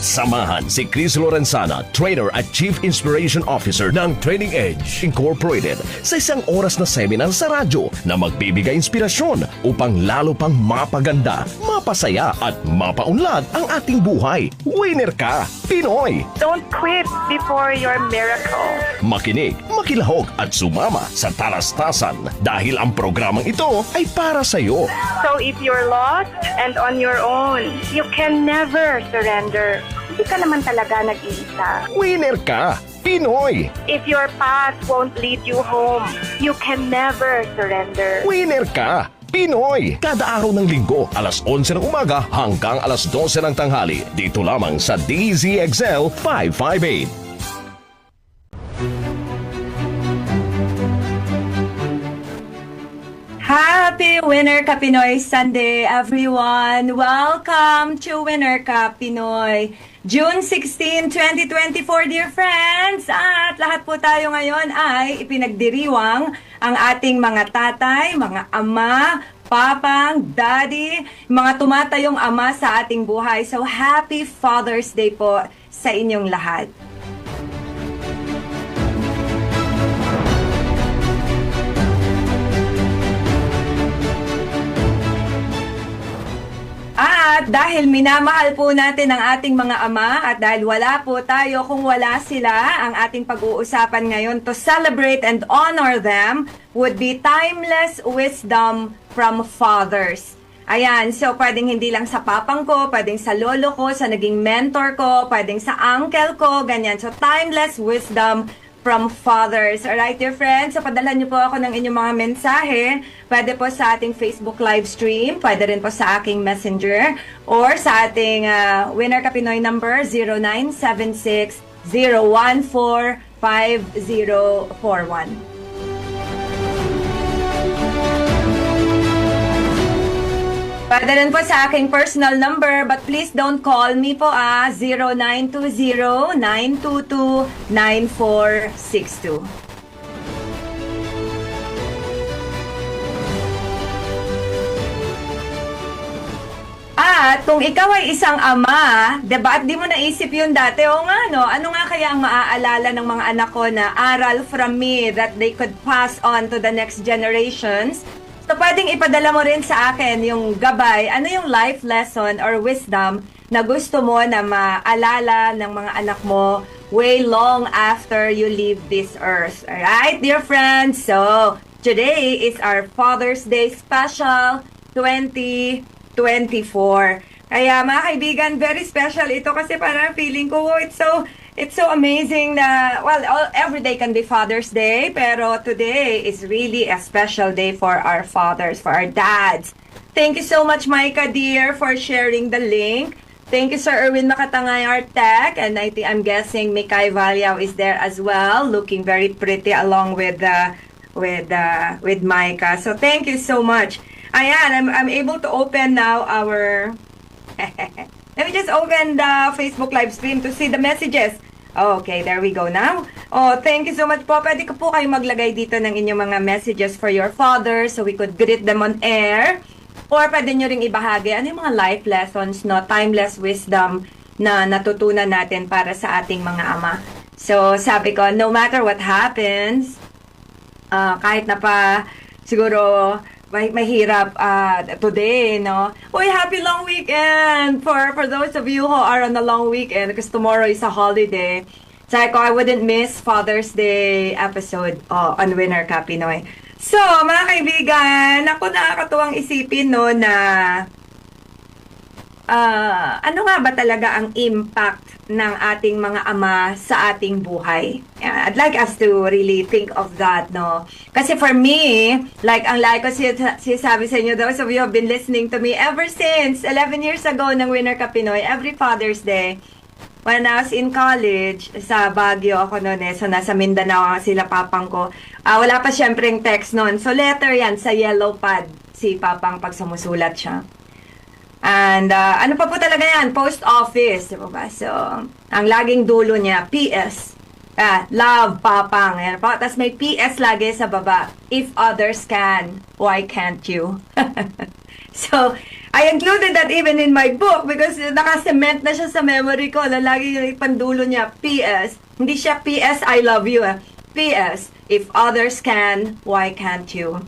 Samahan si Chris Lorenzana, trainer at Chief Inspiration Officer ng Training Edge Incorporated sa isang oras na seminar sa radyo na magbibigay inspirasyon upang lalo pang mapaganda, mapasaya at mapaunlad ang ating buhay. Winner ka, Pinoy! Don't quit before your miracle. Makinig, makilahok at sumama sa talastasan dahil ang programang ito ay para sa iyo. So if you're lost and on your own, you can never surrender. Hindi ka naman talaga nag-iisa. Winner ka, Pinoy! If your path won't lead you home, you can never surrender. Winner ka, Pinoy! Kada araw ng linggo, alas 11 ng umaga hanggang alas 12 ng tanghali. Dito lamang sa DZXL 558. Happy Winner Ka Pinoy Sunday, everyone! Welcome to Winner Ka Pinoy. June 16, 2024, dear friends! At lahat po tayo ngayon ay ipinagdiriwang ang ating mga tatay, mga ama, papang, daddy, mga tumatayong ama sa ating buhay. So, Happy Father's Day po sa inyong lahat. At dahil minamahal po natin ang ating mga ama at dahil wala po tayo kung wala sila, ang ating pag-uusapan ngayon to celebrate and honor them would be timeless wisdom from fathers. Ayan, so pwedeng hindi lang sa papang ko, pwedeng sa lolo ko, sa naging mentor ko, pwedeng sa uncle ko, ganyan. So timeless wisdom from fathers. Alright, dear friends, so padalhan niyo po ako ng inyong mga mensahe. Pwede po sa ating Facebook live stream, pwede rin po sa aking messenger, or sa ating Winner Ka Pinoy number 0976-014-5041. Pwede rin po sa aking personal number, but please don't call me po 0920-922-9462. At kung ikaw ay isang ama, diba, at di mo naisip yun dati, o nga no, ano nga kaya ang maaalala ng mga anak ko na aral from me that they could pass on to the next generations? So, pwedeng ipadala mo rin sa akin yung gabay, ano yung life lesson or wisdom na gusto mo na maalala ng mga anak mo way long after you leave this earth. Alright, dear friends? So, today is our Father's Day special 2024. Kaya mga kaibigan, very special ito kasi parang feeling ko, it's so amazing na, well, every day can be Father's Day, pero today is really a special day for our fathers, for our dads. Thank you so much, Micah, dear, for sharing the link. Thank you, Sir Erwin Makatangay, our tech, and I'm guessing Mikay Valyao is there as well, looking very pretty along with Micah. So thank you so much. Ayan, I'm able to open now our... Let me just open the Facebook live stream to see the messages. Okay, there we go now. Oh, thank you so much po. Pwede ko po kayo maglagay dito ng inyong mga messages for your father so we could greet them on air. Or pwede nyo ring ibahagi ano yung mga life lessons, no, timeless wisdom na natutunan natin para sa ating mga ama. So, sabi ko, no matter what happens, kahit na pa siguro mahirap today, no? Uy, happy long weekend for those of you who are on a long weekend because tomorrow is a holiday. Sabi ko, I wouldn't miss Father's Day episode on Winner Ka Pinoy. So, mga kaibigan, ako nakakatuwang isipin, no, na ano nga ba talaga ang impact ng ating mga ama sa ating buhay? I'd like us to really think of that, no? Kasi for me, like ko sinasabi sa inyo, those of you have been listening to me ever since 11 years ago ng Winner Ka Pinoy, every Father's Day, when I was in college, sa Baguio ako noon so nasa Mindanao sila papang ko. Wala pa syempreng text noon. So letter yan, sa yellow pad, si papang pag sumusulat siya. And ano pa po talaga yan? Post office. Diba ba? So, ang laging dulo niya, PS. Love, papang. Ayan po. Tapos may PS lagi sa baba. If others can, why can't you? So, I included that even in my book because nakasement na siya sa memory ko na lagi yung ipandulo niya, PS. Hindi siya PS, I love you. PS, if others can, why can't you?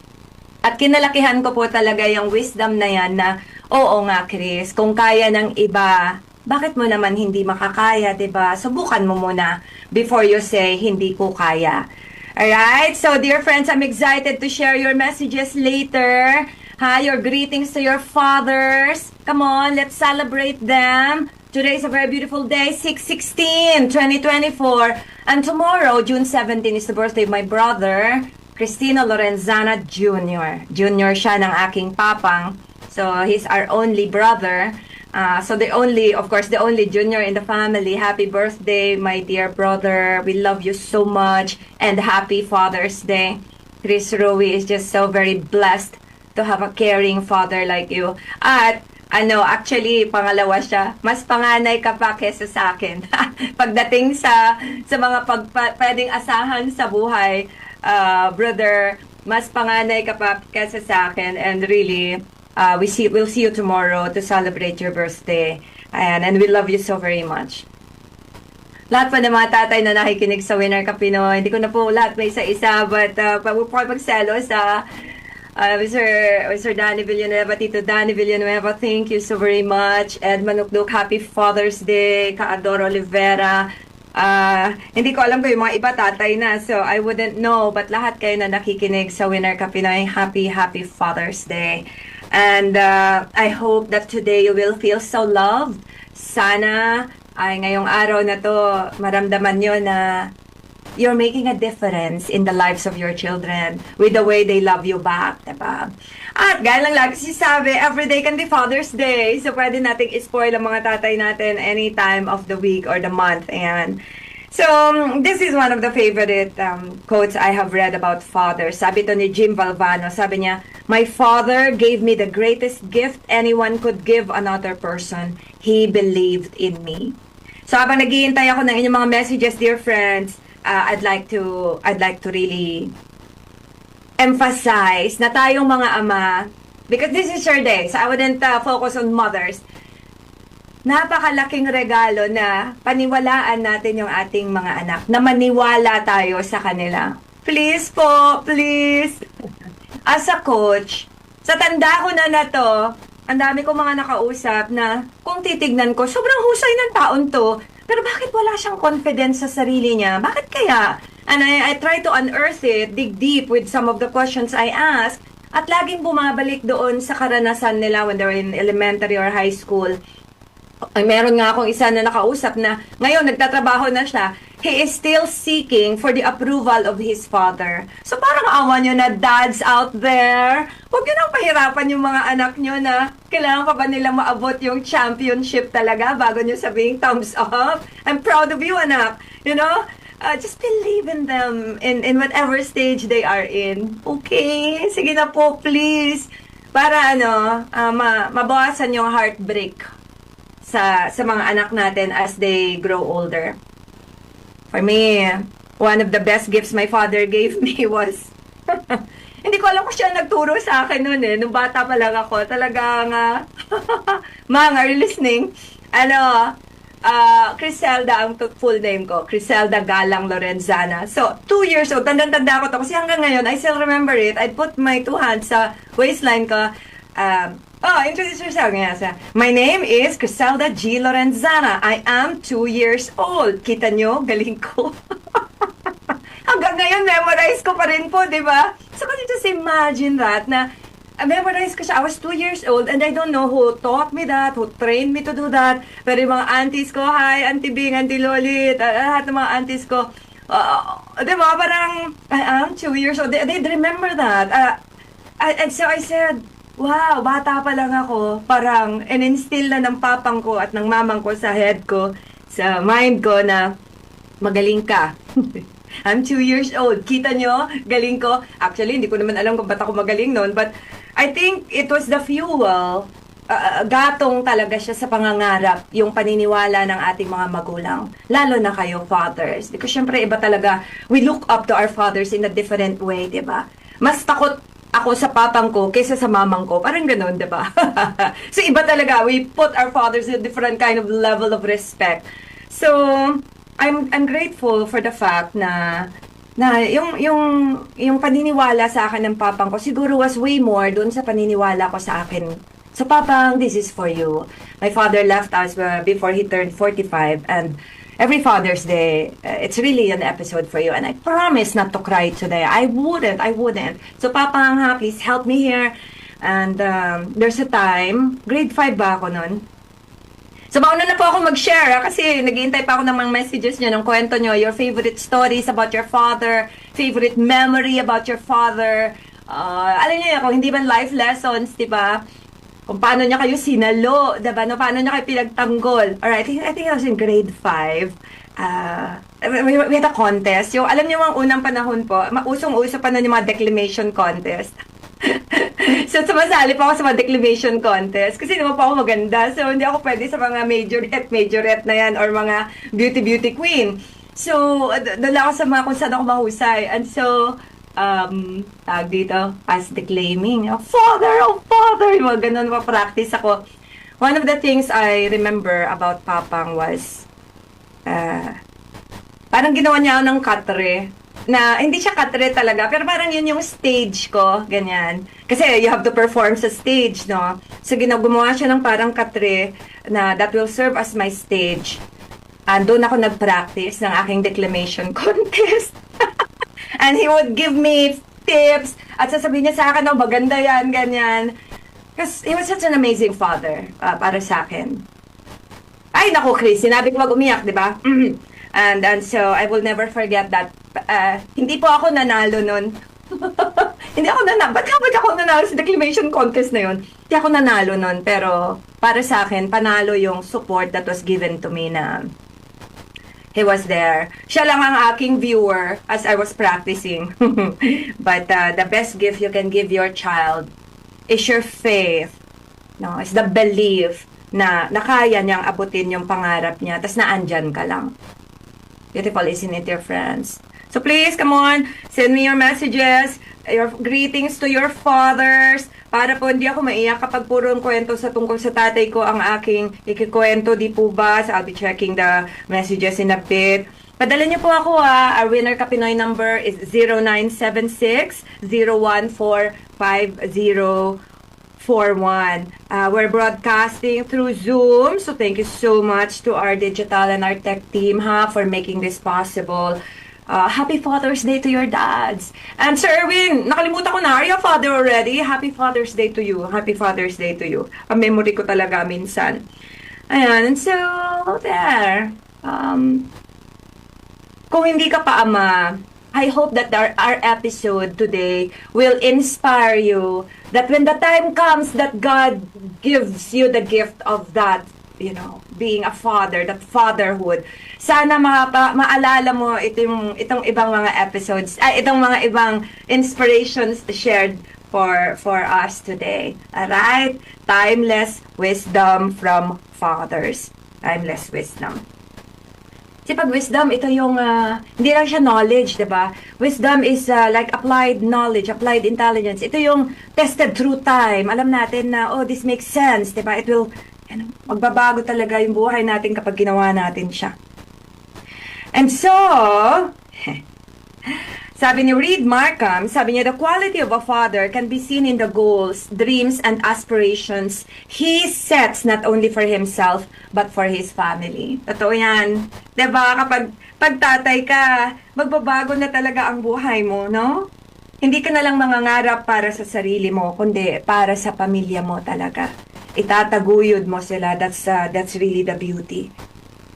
At kinalakihan ko po talaga yung wisdom na yan na, oo nga Chris, kung kaya ng iba, bakit mo naman hindi makakaya, 'di ba? Subukan mo muna before you say, hindi ko kaya. Alright, so dear friends, I'm excited to share your messages later. Your greetings to your fathers. Come on, let's celebrate them. Today is a very beautiful day, 6/16/2024. And tomorrow, June 17, is the birthday of my brother, Cristina Lorenzana Jr. Junior siya ng aking papang. So, he's our only brother. So, of course, the only junior in the family. Happy birthday, my dear brother. We love you so much. And happy Father's Day. Chris Rowie is just so very blessed to have a caring father like you. At, actually, pangalawa siya. Mas panganay ka pa kesa sa akin. Pagdating sa mga pwedeng asahan sa buhay, brother, mas panganay ka pa kesa sa akin. And really, we'll see you tomorrow to celebrate your birthday. And we love you so very much. Lahat pa ng mga tatay na nakikinig sa Winner Ka Pinoy, hindi ko na po lahat may isa-isa, but huwag po magselo sa Mr. Danny Villanueva, Tito Danny Villanueva, thank you so very much. Ed Manukduk, happy Father's Day. Kaador Olivera. Hindi ko alam ko yung mga iba tatay na, so I wouldn't know, but lahat kayo na nakikinig sa Winner Ka Pinoy, happy Father's Day. And I hope that today you will feel so loved. Sana ay ngayong araw na to, maramdaman nyo na you're making a difference in the lives of your children with the way they love you back, diba? At gaya lang lagi sinasabi, every day can be Father's Day. So, pwede nating ispoil ang mga tatay natin any time of the week or the month. And so, this is one of the favorite quotes I have read about fathers. Sabi to ni Jim Valvano, sabi niya, "My father gave me the greatest gift anyone could give another person. He believed in me." So, habang naghihintay ako ng inyong mga messages, dear friends, I'd like to really emphasize na tayong mga ama, because this is your day, so I wouldn't focus on mothers. Napakalaking regalo na paniwalaan natin yung ating mga anak, na maniwala tayo sa kanila. Please po, please. As a coach, sa tanda ko na to, ang dami kong mga nakausap na kung titignan ko, sobrang husay ng taon to, pero bakit wala siyang confidence sa sarili niya? Bakit kaya? And I try to unearth it, dig deep with some of the questions I ask, at laging bumabalik doon sa karanasan nila when they were in elementary or high school. Ay, meron nga akong isa na nakausap na ngayon nagtatrabaho na siya. He is still seeking for the approval of his father. So parang awa nyo na dads out there. Huwag nyo nang pahirapan yung mga anak nyo na kailangan pa ba nila maabot yung championship talaga bago nyo sabihin thumbs up. I'm proud of you, anak. You know? Just believe in them in whatever stage they are in. Okay? Sige na po, please. Para mabawasan yung heartbreak sa mga anak natin as they grow older. For me, one of the best gifts my father gave me was, hindi ko alam kung siya nagturo sa akin noon nung bata pa lang ako. Talagang, Mang, are you listening? Criselda ang full name ko. Criselda Galang Lorenzana. So, 2 years old, tanda ko to. Kasi hanggang ngayon, I still remember it. I'd put my 2 hands sa waistline ko. Introduce yourself. My name is Criselda G. Lorenzana. I am 2 years old. Kita nyo? Galing ko. Hanggang ngayon, memorize ko pa rin po, di ba? So, can you just imagine that na memorize ko siya. I was 2 years old and I don't know who taught me that, who trained me to do that. Pero yung mga aunties ko, hi, Auntie Bing, Auntie Lolit, lahat ng mga aunties ko, di ba? Parang, I am 2 years old. They'd remember that. And so I said, wow, bata pa lang ako, parang in-instill na ng papang ko at ng mamang ko sa head ko, sa mind ko na magaling ka. I'm 2 years old. Kita nyo? Galing ko. Actually, hindi ko naman alam kung ba't ako magaling noon, but I think it was the fuel. Gatong talaga siya sa pangangarap, yung paniniwala ng ating mga magulang. Lalo na kayo, fathers. Because syempre, iba talaga, we look up to our fathers in a different way, diba? Mas takot ako sa papang ko kaysa sa mamang ko. Parang ganun, di ba? So, iba talaga. We put our fathers in a different kind of level of respect. So, I'm grateful for the fact na yung paniniwala sa akin ng papang ko siguro was way more doon sa paniniwala ko sa akin. So, papang, this is for you. My father left us before he turned 45, and every Father's Day, it's really an episode for you. And I promise not to cry today. I wouldn't. So, papang, please help me here. And there's a time, grade 5 ba ako nun? So, mauna na po ako mag-share kasi nag-iintay pa ako ng mga messages nyo, ng kwento nyo, your favorite stories about your father, favorite memory about your father. Alam niyo, kung hindi man life lessons, di ba? Kung paano niya kayo sinalo, diba? No, paano niya kayo pinagtanggol. Alright, I think I was in grade 5. We had a contest. Yung, alam niyo, ang unang panahon po, usong-uso pa nun yung mga declamation contest. So, sumasali pa ako sa mga declamation contest. Kasi naman po ako maganda. So, hindi ako pwede sa mga majorette na yan or mga beauty queen. So, doon ako sa mga kung saan ako mahusay. And so, tag dito, as declaiming, Father, yung mga ganun pa practice ako. One of the things I remember about Papang was, parang ginawa niya ako ng katre, na hindi siya katre talaga, pero parang yun yung stage ko, ganyan. Kasi you have to perform sa stage, no? So, gumawa siya ng parang katre na that will serve as my stage. And doon ako nag-practice ng aking declamation contest. And he would give me tips at sasabihin niya sa akin, maganda yan, ganyan. Because he was such an amazing father para sa akin. Ay, naku, Chris, sinabi ko wag umiyak, di ba? And so, I will never forget that. Hindi po ako nanalo nun. Hindi ako nanalo. Ba't ako nanalo sa declamation contest na yun? Hindi ako nanalo nun. Pero, para sa akin, panalo yung support that was given to me na he was there. Siya lang ang aking viewer as I was practicing. But the best gift you can give your child is your faith. No, it's the belief na kaya niyang abutin yung pangarap niya, tas naandyan ka lang. Beautiful, isn't it, dear friends? So please, come on, send me your messages, your greetings to your fathers, para po hindi ako maiyak kapag puro kwento sa tungkol sa tatay ko ang aking ikikwento, di po ba? So I'll be checking the messages in a bit. Padala niyo po ako Our Winner Ka Pinoy number is 0976-014-5041. We're broadcasting through Zoom, so thank you so much to our digital and our tech team for making this possible. Happy Father's Day to your dads. And Sir Erwin, nakalimutan ko na, are you a father already? Happy Father's Day to you. Happy Father's Day to you. Ang memory ko talaga minsan. Ayan, and so, there. Kung hindi ka pa ama, I hope that our episode today will inspire you that when the time comes that God gives you the gift of that, being a father, that fatherhood, sana maalala mo itong ibang mga episodes, itong mga ibang inspirations shared for us today. Alright? Timeless wisdom from fathers. Timeless wisdom. Kasi pag wisdom, ito yung, hindi lang siya knowledge, diba? Wisdom is like applied knowledge, applied intelligence. Ito yung tested through time. Alam natin na, this makes sense, diba? It will, magbabago talaga yung buhay natin kapag ginawa natin siya. And so, sabi ni Reed Markham, sabi niya, the quality of a father can be seen in the goals, dreams, and aspirations he sets not only for himself, but for his family. Totoo yan. Diba? Kapag tatay ka, magbabago na talaga ang buhay mo, no? Hindi ka na lang mangangarap para sa sarili mo, kundi para sa pamilya mo talaga. Itataguyod mo sila. That's really the beauty.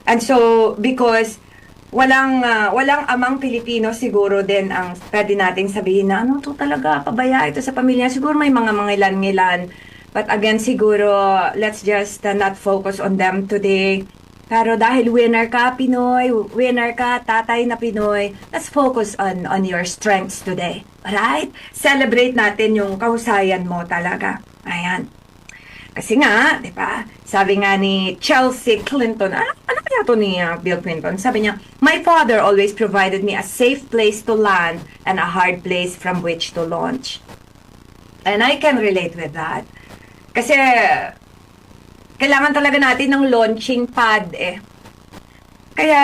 And so, because walang amang Pilipino siguro din ang pwede nating sabihin na to talaga, pabaya ito sa pamilya. Siguro may mga ilan. But again, siguro, let's just not focus on them today. Pero dahil winner ka, Pinoy, winner ka, tatay na Pinoy, let's focus on your strengths today. Alright? Celebrate natin yung kahusayan mo talaga. Ayan. Kasi nga, di ba, sabi nga ni Chelsea Clinton, ano kaya ito ni Bill Clinton? Sabi niya, my father always provided me a safe place to land and a hard place from which to launch. And I can relate with that. Kasi, kailangan talaga natin ng launching pad eh. Kaya,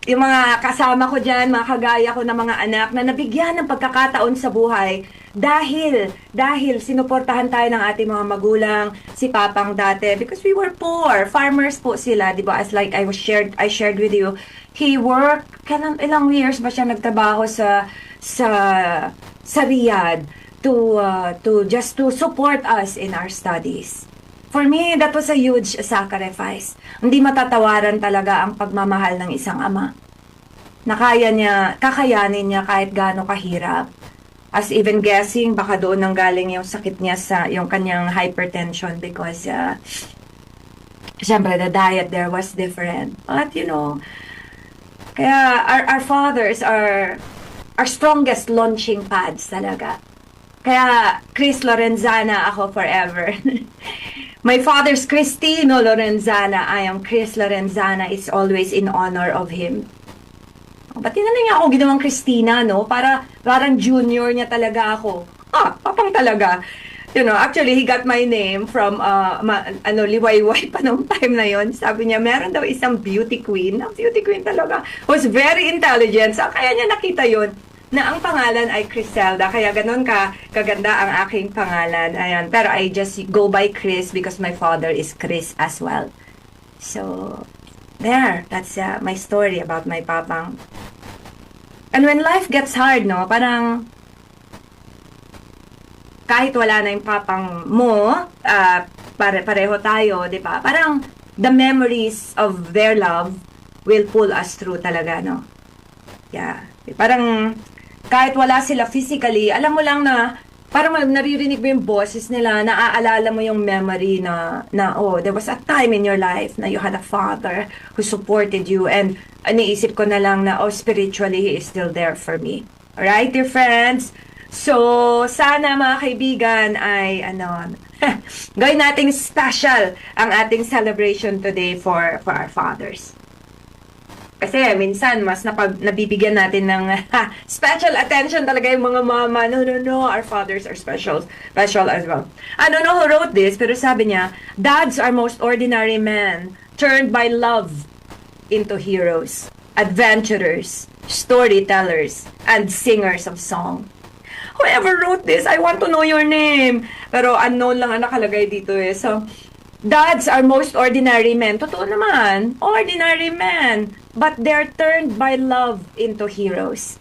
yung mga kasama ko dyan, mga kagaya ko na mga anak na nabigyan ng pagkakataon sa buhay dahil sinuportahan tayo ng ating mga magulang, si Papang dati, because we were poor. Farmers po sila, di ba? As like I shared with you, he worked, ilang years ba siya nagtrabaho sa Riyadh to just to support us in our studies. For me, that was a huge sacrifice. Hindi matatawaran talaga ang pagmamahal ng isang ama. Kakayanin niya kahit gaano kahirap. As even guessing, baka doon nang galing yung sakit niya yung kanyang hypertension because, syempre, the diet there was different. But, kaya our fathers are our strongest launching pads talaga. Kaya, Chris Lorenzana ako forever. My father's Cristino Lorenzana. I am Chris Lorenzana. It's always in honor of him. Ba't na niya ako ginawang Christina, no? Parang junior niya talaga ako. Papang talaga. Actually, he got my name from, liwayway pa nung time na yon. Sabi niya, meron daw isang beauty queen. Ang beauty queen talaga was very intelligent. Kaya niya nakita yon na ang pangalan ay Criselda. Kaya ganun kaganda ang aking pangalan. Ayan. Pero I just go by Chris because my father is Chris as well. So, there. That's my story about my papang. And when life gets hard, no, parang kahit wala na yung papang mo, pareho tayo, di ba? Parang the memories of their love will pull us through talaga, no? Yeah. Parang kahit wala sila physically, alam mo lang na parang naririnig mo yung boses nila, naaalala mo yung memory na there was a time in your life na you had a father who supported you, and iniisip ko na lang na, spiritually, he is still there for me. Alright, dear friends? So, sana mga kaibigan ay, gawin nating special ang ating celebration today for our fathers. Kasi minsan, mas nabibigyan natin ng special attention talaga yung mga mama. No, our fathers are special as well. I don't know who wrote this, pero sabi niya, dads are most ordinary men turned by love into heroes, adventurers, storytellers, and singers of song. Whoever wrote this, I want to know your name. Pero unknown lang ang nakalagay dito eh. So, dads are most ordinary men. Totoo naman, ordinary men. But they're turned by love into heroes.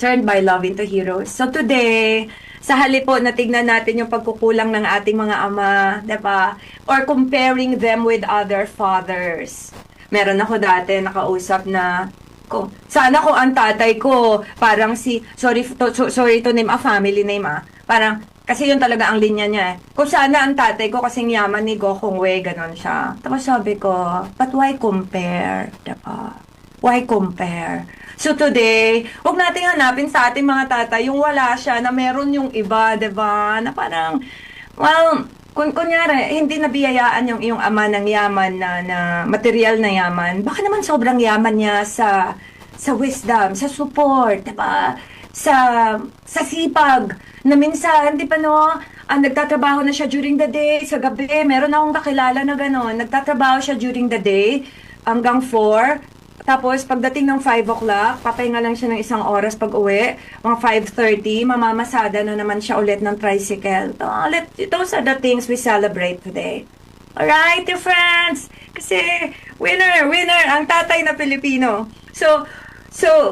Turned by love into heroes. So today, sa halip po na tignan natin yung pagkukulang ng ating mga ama, diba? Or comparing them with other fathers. Meron ako dati nakausap na, sana kung ang tatay ko, parang sorry to name a family name parang, kasi yun talaga ang linya niya eh. Kung sana ang tatay ko kasing yaman ni Go Kong Wei, ganon siya. Tapos sabi ko, but why compare? Diba? Why compare? So today, huwag natin hanapin sa ating mga tatay yung wala siya, na meron yung iba, diba? Na parang, well, kunyari, hindi nabiyayaan yung ama ng yaman na material na yaman. Baka naman sobrang yaman niya sa wisdom, sa support, diba? Sa sipag, na minsan, di ba nagtatrabaho na siya during the day, sa gabi, meron akong kakilala na gano'n, nagtatrabaho siya during the day, hanggang 4, tapos pagdating ng 5 o'clock, papahinga lang siya ng isang oras pag uwi, mga 5:30, mamamasada na naman siya ulit ng tricycle. Those are the things we celebrate today. Alright, dear friends? Kasi, winner, ang tatay na Pilipino. So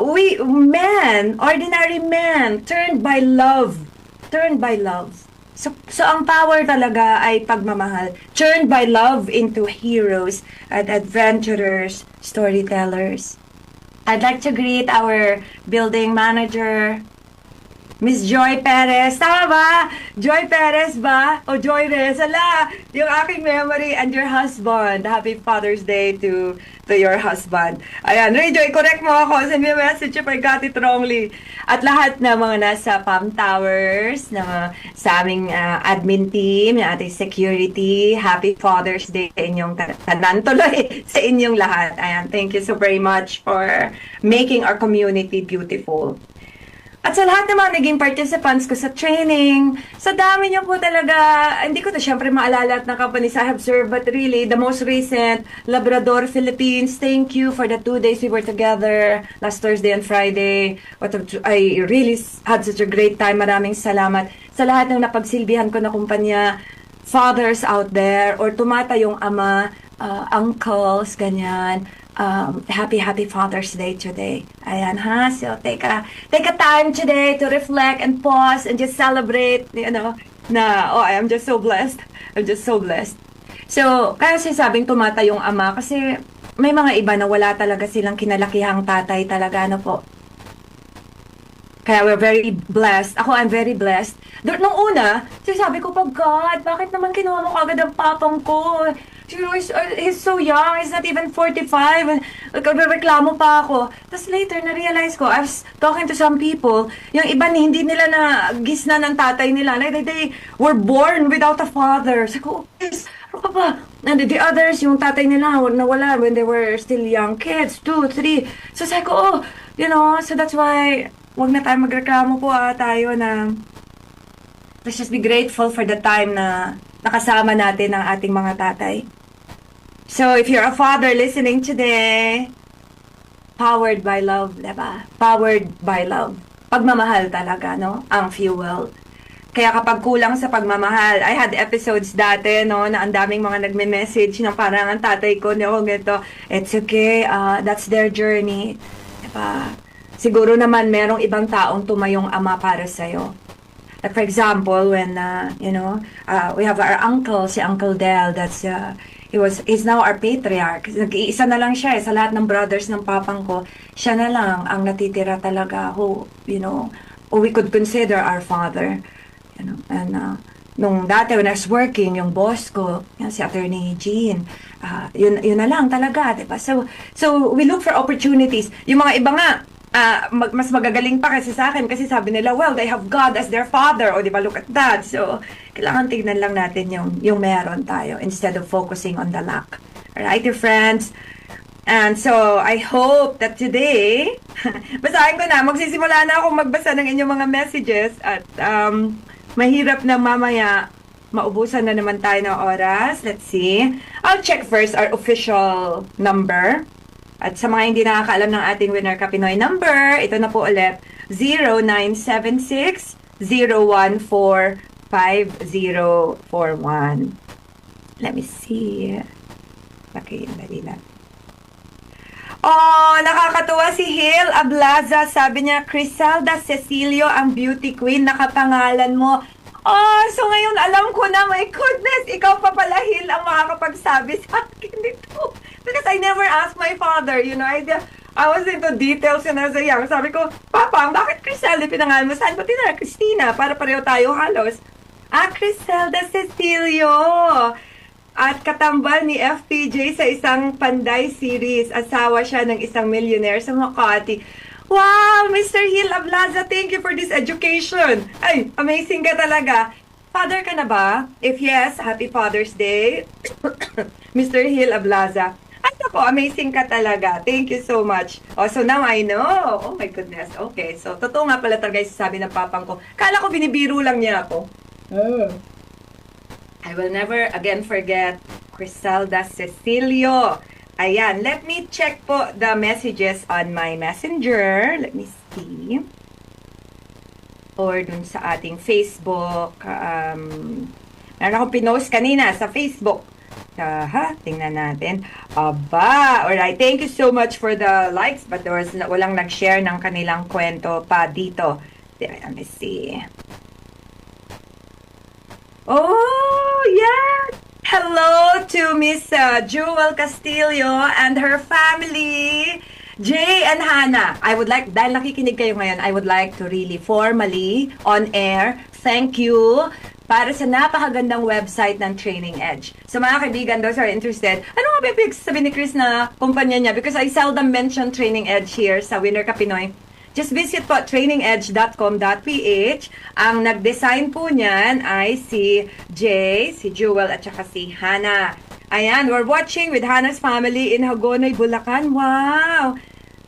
we men, ordinary men, turned by love. So ang power talaga ay pagmamahal. Turned by love into heroes and adventurers, storytellers. I'd like to greet our building manager, Miss Joy Perez. Tama ba? Joy Perez ba? O Joy Rez? Ala, yung aking memory, and your husband. Happy Father's Day to your husband. Ayan, Ray Joy, correct mo ako. Send me a message if I got it wrongly. At lahat na mga nasa Palm Towers, sa aming admin team, yung ating security, Happy Father's Day sa inyong tanan tuloy sa inyong lahat. Ayan, thank you so very much for making our community beautiful. At sa lahat ng mga naging participants ko sa training, sa dami niyo po talaga, hindi ko to syempre maalala at ng companies I have served, but really, the most recent, Labrador Philippines, thank you for the 2 days we were together, last Thursday and Friday. I really had such a great time. Maraming salamat sa lahat ng napagsilbihan ko na kumpanya, fathers out there, or tumatayong ama, uncles, ganyan. Happy Father's Day today. Ayan ha. So take a time today to reflect and pause and just celebrate, I'm just so blessed. I'm just so blessed. So, kaya sinasabing tumatayong ama kasi may mga iba na wala talaga silang kinalakihang tatay talaga, po. Kaya we're very blessed. Ako, I'm very blessed. Nung una, sabi ko pa, God, bakit naman kinuha mo kagad ang papang ko? He's so young, he's not even 45. Reklamo pa ako. Tapos later, na-realize ko, I was talking to some people, yung iba hindi nila na gisna ng tatay nila. Like, they were born without a father. Sabi ko, yes, ano ka ba? And the others, yung tatay nila, nawala when they were still young kids, 2, 3. So sabi ko, so that's why, wag na tayo magreklamo po tayo na let's just be grateful for the time na nakasama natin ang ating mga tatay. So, if you're a father listening today, powered by love, diba? Powered by love. Pagmamahal talaga, ang fuel. Kaya kapag kulang sa pagmamahal, I had episodes dati, na ang daming mga nagme-message na parang ang tatay ko, ganito, it's okay, that's their journey. Diba? Siguro naman merong ibang taong tumayong ama para sa'yo. Like for example, when we have our uncle, si Uncle Del, he's now our patriarch. Nag-iisa na lang siya sa lahat ng brothers ng papang ko. Siya na lang ang natitira talaga who we could consider our father. And nung dati when I was working, yung boss ko, si Attorney Jean, yun na lang talaga, diba? So we look for opportunities. Yung mga iba nga, mas magagaling pa kasi sa akin kasi sabi nila, well, they have God as their father, o diba, look at that. So, kailangan tignan lang natin yung meron tayo instead of focusing on the lack. Alright, dear friends? And so, I hope that today, basahin ko na, magsisimula na akong magbasa ng inyong mga messages at mahirap na mamaya maubusan na naman tayo ng oras. Let's see. I'll check first our official number. At sa mga hindi nakakaalam ng ating Winner Ka Pinoy number, ito na po ulit, 0976-014-5041. Let me see. Okay, dali lang. Oh, nakakatuwa si Hil Ablaza. Sabi niya, Criselda Cecilio, ang beauty queen, nakapangalan mo. Oh, so ngayon alam ko na, my goodness, ikaw pa pala, Hil, ang makakapagsabi sa akin dito. Because I never asked my father, I was into details when I was young. Sabi ko, Papa, bakit Criselda pinangalan mo? Saan ba tinara? Christina, para pareho tayo halos. Criselda Cecilio. At katambal ni FPJ sa isang Panday series. Asawa siya ng isang millionaire sa Makati. Wow, Mr. Hil Ablaza, thank you for this education. Ay, amazing ka talaga. Father ka na ba? If yes, happy Father's Day. Mr. Hil Ablaza. Ay, ako, amazing ka talaga. Thank you so much. Oh, so now I know. Oh my goodness. Okay, so totoo nga pala talaga yung sabi ng papang ko. Kala ko binibiro lang niya ako. I will never again forget Criselda Cecilio. Ayan, let me check po the messages on my messenger. Let me see. Or dun sa ating Facebook. Meron akong pinost kanina sa Facebook. Tingnan natin. Aba, alright. Thank you so much for the likes, but there was walang nag-share ng kanilang kwento pa dito. Let me see. Oh, yeah! Hello to Miss Jewel Castillo and her family, Jay and Hannah. I would like, dahil nakikinig kayo ngayon, I would like to really formally, on air, thank you para sa napakagandang website ng Training Edge. So mga kaibigan, those are interested, ano nga ba ibig sabihin ni Chris na kumpanya niya? Because I seldom mention Training Edge here sa Winner Ka Pinoy. Just visit po trainingedge.com.ph. Ang nag-design po niyan ay si Jay, si Jewel, at saka si Hannah. Ayan, we're watching with Hannah's family in Hagonoy, Bulacan. Wow!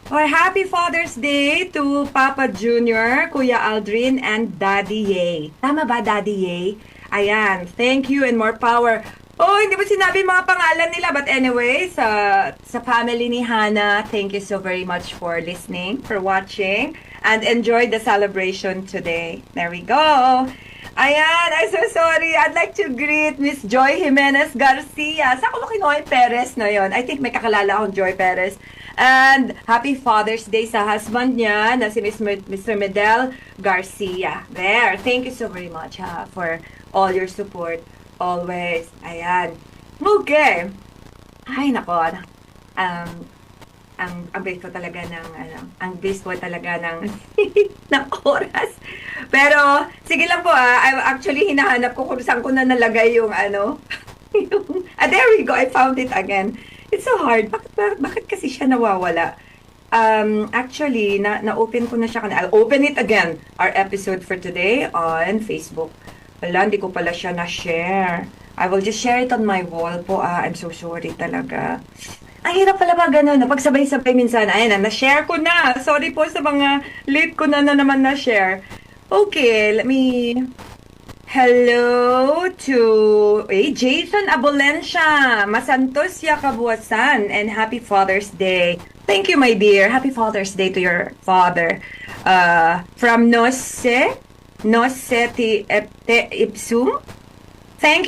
Or happy Father's Day to Papa Junior, Kuya Aldrin, and Daddy Ye. Tama ba, Daddy Ye? Ayan, thank you and more power. Oh, hindi mo sinabi yung mga pangalan nila. But anyway, sa family ni Hannah, thank you so very much for listening, for watching, and enjoy the celebration today. There we go. Ayan, I'm so sorry. I'd like to greet Miss Joy Jimenez Garcia. Saan ko ba kinuha yung Perez na yon? I think may kakalala akong Joy Perez. And happy Father's Day sa husband niya na si Mr. Medel Garcia. There. Thank you so very much for all your support. Always. Ayan. Okay. Ay, nako. Ang base ko talaga ng ang base ko talaga ng ng oras. Pero sige lang po actually hinahanap ko kung saan ko na nalagay yung there we go, I found it again. It's so hard. Bakit kasi siya nawawala? Actually na-open ko na siya kanina. I'll open it again. Our episode for today on Facebook. Wala, hindi ko pala siya na-share. I will just share it on my wall po. I'm so sorry talaga. Ang hirap pala ba ganun, pagsabay-sabay minsan. Ayan na, na-share ko na. Sorry po sa mga late ko na naman na-share. Okay, let me... Hello to Jason Abolencia, Masantosya Kabuasan, and Happy Father's Day. Thank you, my dear. Happy Father's Day to your father. From Nose Ti Ipsum. Thank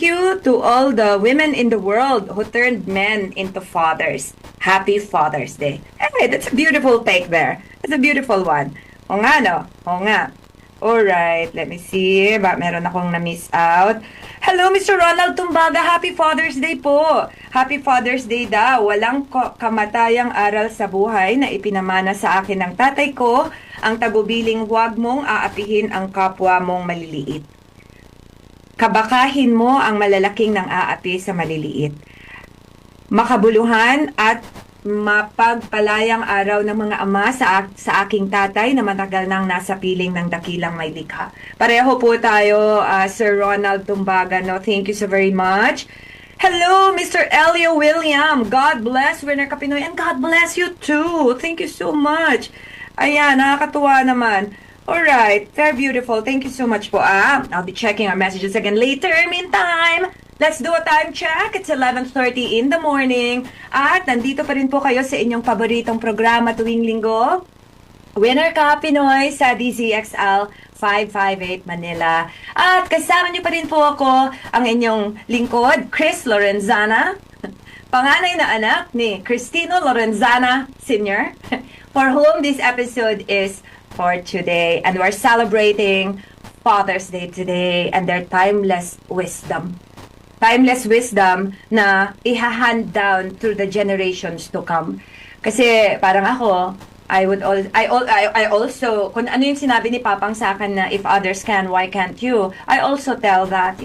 you to all the women in the world who turned men into fathers. Happy Father's Day. Hey, that's a beautiful take there. That's a beautiful one. O nga, no? O nga. Alright, let me see. Meron akong na-miss out. Hello, Mr. Ronald Tumbaga. Happy Father's Day po. Happy Father's Day daw. Walang kamatayang aral sa buhay na ipinamana sa akin ng tatay ko. Ang tagubiling huwag mong aapihin ang kapwa mong maliliit. Kabakahin mo ang malalaking nang aapi sa maliliit. Makabuluhan at mapagpalayang araw ng mga ama sa aking tatay na matagal nang nasa piling ng dakilang may likha. Pareho po tayo, Sir Ronald Tumbaga. No? Thank you so very much. Hello, Mr. Elio William. God bless Winner Kapinoy and God bless you too. Thank you so much. Ayan, nakakatuwa naman. Alright, very beautiful. Thank you so much po. I'll be checking our messages again later. Meantime, let's do a time check. It's 11:30 in the morning. At nandito pa rin po kayo sa inyong paboritong programa tuwing linggo. Winner ka Pinoy sa DZXL 558 Manila. At kasama niyo pa rin po ako, ang inyong lingkod, Chris Lorenzana. Panganay na anak ni Cristino Lorenzana Sr. for whom this episode is for today. And we're celebrating Father's Day today and their timeless wisdom. Timeless wisdom na i-hand down to the generations to come. Kasi parang ako, I also, kung ano yung sinabi ni Papang sa akin na if others can, why can't you? I also tell that,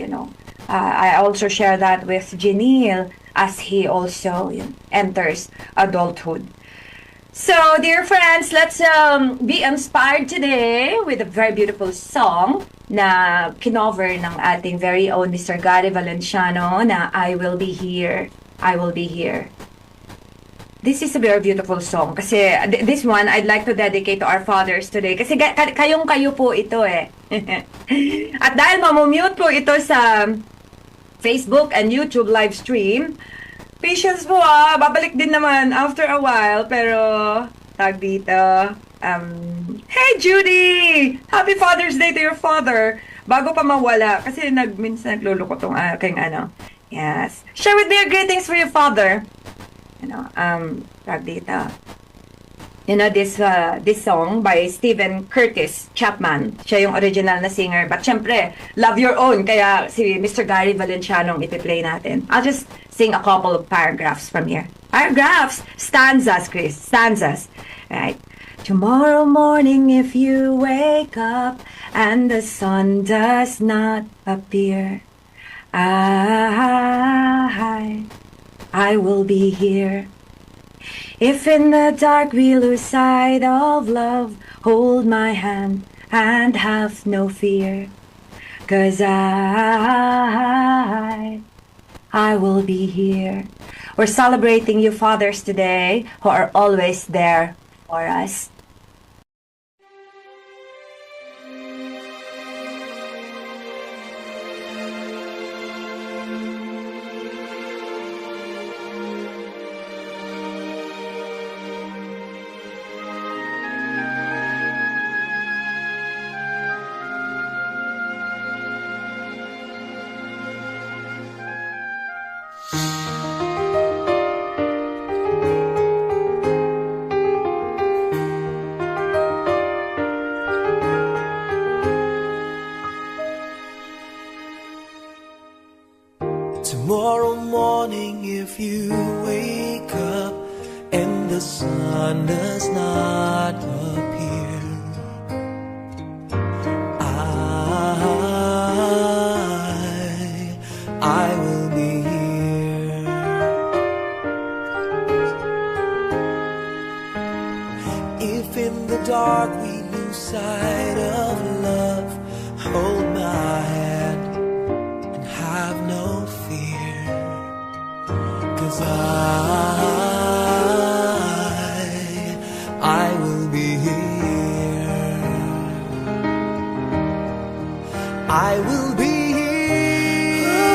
I also share that with Janelle as he also enters adulthood. So, dear friends, let's be inspired today with a very beautiful song na kinover ng ating very own Mr. Gary Valenciano na I Will Be Here, I Will Be Here. This is a very beautiful song kasi this one I'd like to dedicate to our fathers today kasi kayong-kayo po ito eh. At dahil mamumute po ito sa Facebook and YouTube live stream, patience po babalik din naman after a while, pero tag dito. Hey Judy! Happy Father's Day to your father! Bago pa mawala, kasi minsan nagluloko tong aking Yes. Share with me your greetings for your father. Tag dito. This song by Stephen Curtis Chapman. Siya yung original na singer. But syempre, love your own. Kaya si Mr. Gary Valenciano ang ipi-play natin. I'll just sing a couple of paragraphs from here. Paragraphs! Stanzas, Chris. Stanzas. Right. Tomorrow morning if you wake up and the sun does not appear, I will be here. If in the dark we lose sight of love, hold my hand and have no fear. 'Cause I will be here. We're celebrating you fathers today who are always there for us. Tomorrow morning, if you wake up and the sun does not appear, I will be here. If in the dark we lose sight of love, hold my hand and have no fear, 'cause I will be here. I will be here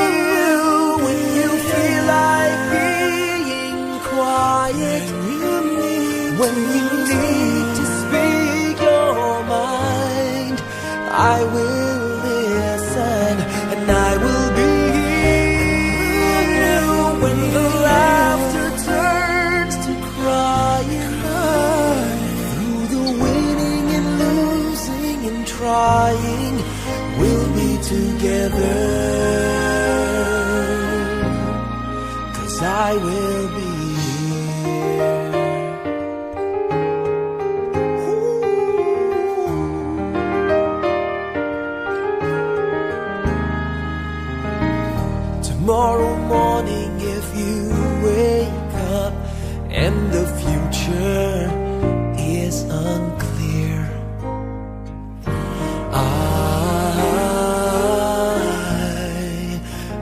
when you feel like being quiet, when you need to speak your mind. I will listen and I will be here when the laughter turns to crying. Through the winning and losing and trying, we'll be together, 'cause I will be tomorrow morning. If you wake up and the future is unclear,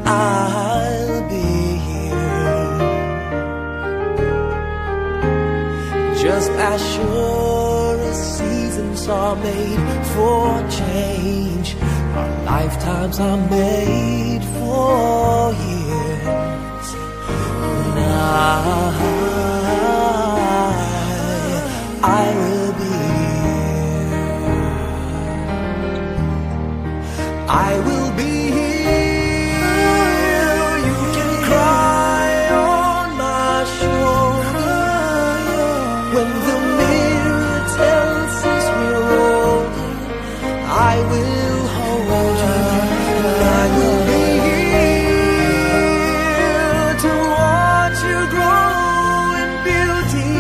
I'll be here. Just as sure as seasons are made for change, our lifetimes are made for years. And I will be here. I will be here. You can cry on my shoulder when the mirror tells us we're older. I will hold you. I will be here to watch you grow in beauty,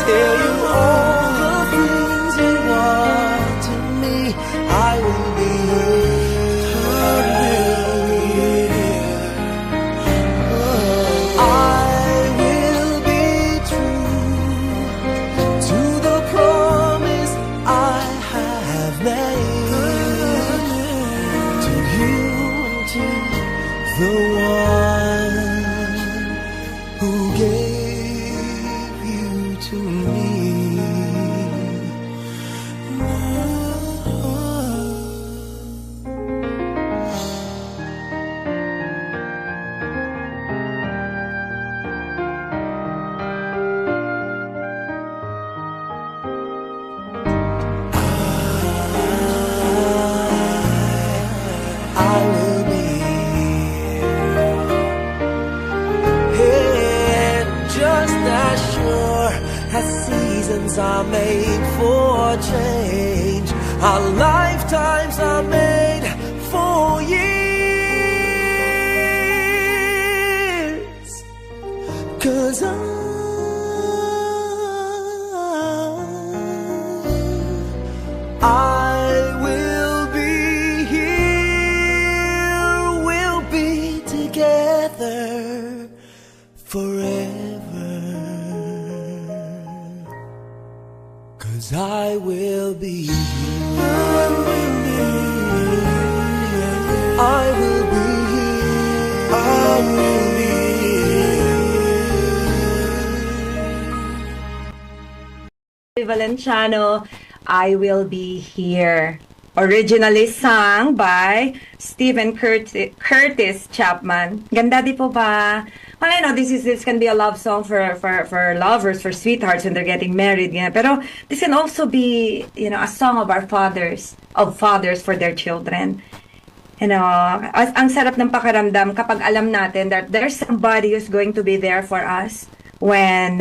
tell you all the things you are to me. I will be here. I will be true to the promise I have made to you and to the one who gave you to me. I will be here, and just as sure as seasons are made for change, our lifetimes are made for years. 'Cause I will be here, we'll be together forever. 'Cause I will be here. I will be here. I will be here. Valenciano, I Will Be Here. Originally sung by Stephen Curtis Chapman. Ganda di po ba? Well, I know this can be a love song for lovers, for sweethearts when they're getting married. Yeah. Pero this can also be, a song of our fathers for their children. Ang sarap ng pakiramdam kapag alam natin that there's somebody who's going to be there for us when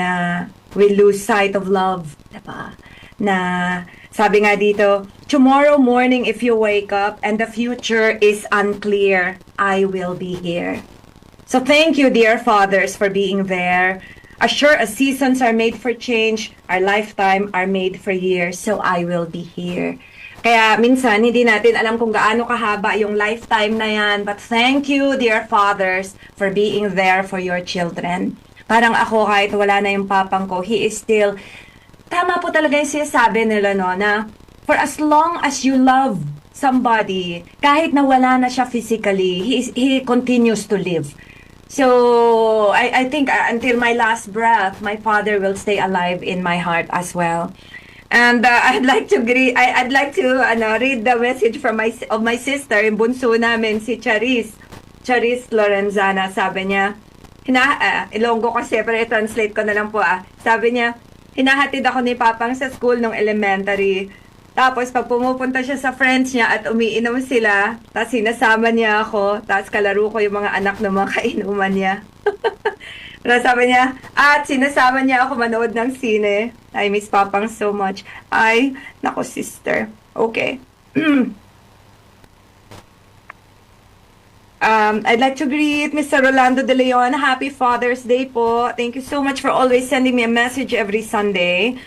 we lose sight of love. Diba? Na sabi nga dito, tomorrow morning if you wake up and the future is unclear, I will be here. So thank you, dear fathers, for being there. As sure as seasons are made for change, our lifetime are made for years, so I will be here. Kaya minsan, hindi natin alam kung gaano kahaba yung lifetime na yan. But thank you, dear fathers, for being there for your children. Parang ako, kahit wala na yung papang ko, he is still... Tama po talaga yung sinasabi nila, no, na for as long as you love somebody, kahit na wala na siya physically, he continues to live. So, I think until my last breath, my father will stay alive in my heart as well. And I'd like to read the message from my sister, yung bunso namin, si Charis Lorenzana. Sabi niya, Ilonggo kasi, pero i-translate ko na lang po. Sabi niya, hinahatid ako ni Papang sa school nung elementary. Tapos pag pumupunta siya sa friends niya at umiinom sila, tapos sinasama niya ako, tapos kalaro ko yung mga anak ng mga kainuman niya. Pero sabi niya, at sinasama niya ako manood ng sine. I miss Papang so much. Ay, nako sister. Okay. I'd like to greet Mr. Rolando De Leon. Happy Father's Day po. Thank you so much for always sending me a message every Sunday.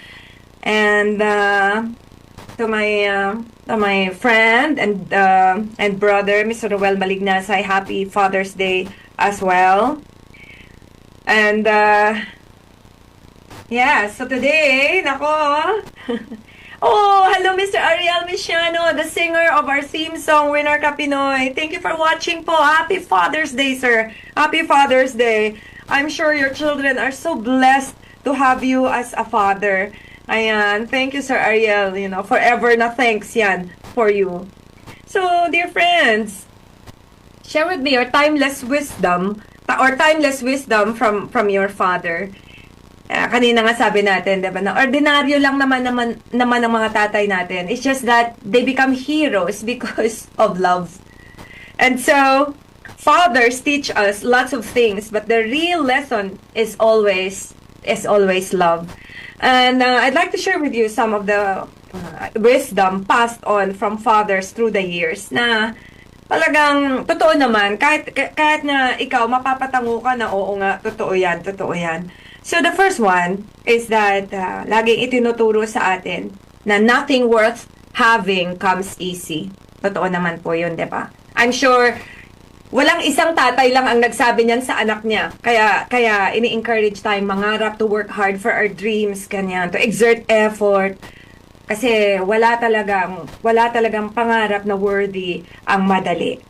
And to my friend and brother, Mr. Roel Malignasay, happy Father's Day as well. And yeah, so today, nako. Oh, hello Mr. Ariel Misiano, the singer of our theme song, Winner Ka Pinoy. Thank you for watching po. Happy Father's Day, sir. Happy Father's Day. I'm sure your children are so blessed to have you as a father. Ayan, thank you, Sir Ariel. You know, forever na thanks yan for you. So, dear friends, share with me your timeless wisdom from your father. Kanina nga sabi natin, diba, na ordinaryo lang naman ng mga tatay natin. It's just that they become heroes because of love. And so, fathers teach us lots of things, but the real lesson is always love. And I'd like to share with you some of the wisdom passed on from fathers through the years na talagang totoo naman. Kahit na ikaw, mapapatango ka na, oo nga, totoo yan. So the first one is that laging itinuturo sa atin na nothing worth having comes easy. Totoo naman po yun, diba? I'm sure walang isang tatay lang ang nagsabi niyan sa anak niya. Kaya ini-encourage tayong mangarap, to work hard for our dreams, kanyan, to exert effort. Kasi wala talagang pangarap na worthy ang madali.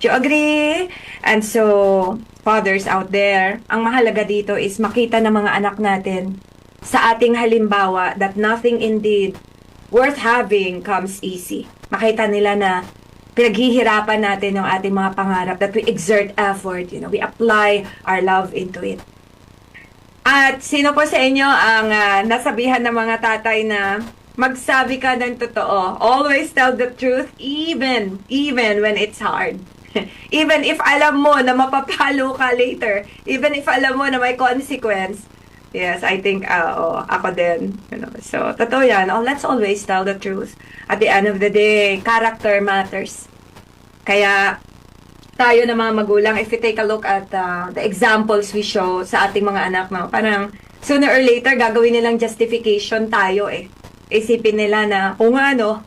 Do you agree? And so, fathers out there, ang mahalaga dito is makita ng mga anak natin sa ating halimbawa that nothing indeed worth having comes easy. Makita nila na pinaghihirapan natin yung ating mga pangarap, that we exert effort, we apply our love into it. At sino po sa inyo ang nasabihan ng mga tatay na magsabi ka ng totoo? Always tell the truth even when it's hard. Even if alam mo na mapapalo ka later, even if alam mo na may consequence. Yes, I think ako din. So, totoo yan. Let's always tell the truth. At the end of the day, character matters. Kaya, tayo na mga magulang, if you take a look at the examples we show sa ating mga anak, no, parang sooner or later, gagawin nilang justification tayo eh. Isipin nila na, kung ano,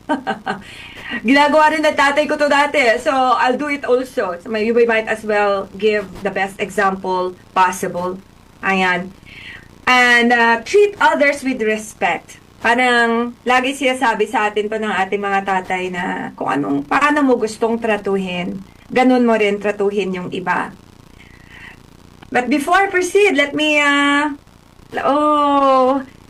ginagawa rin na tatay ko to dati, so I'll do it also. So, we might as well give the best example possible. Ayan. And treat others with respect. Parang lagi siya sabi sa atin pa ng ating mga tatay na paano mo gustong tratuhin, ganun mo rin tratuhin yung iba. But before I proceed, let me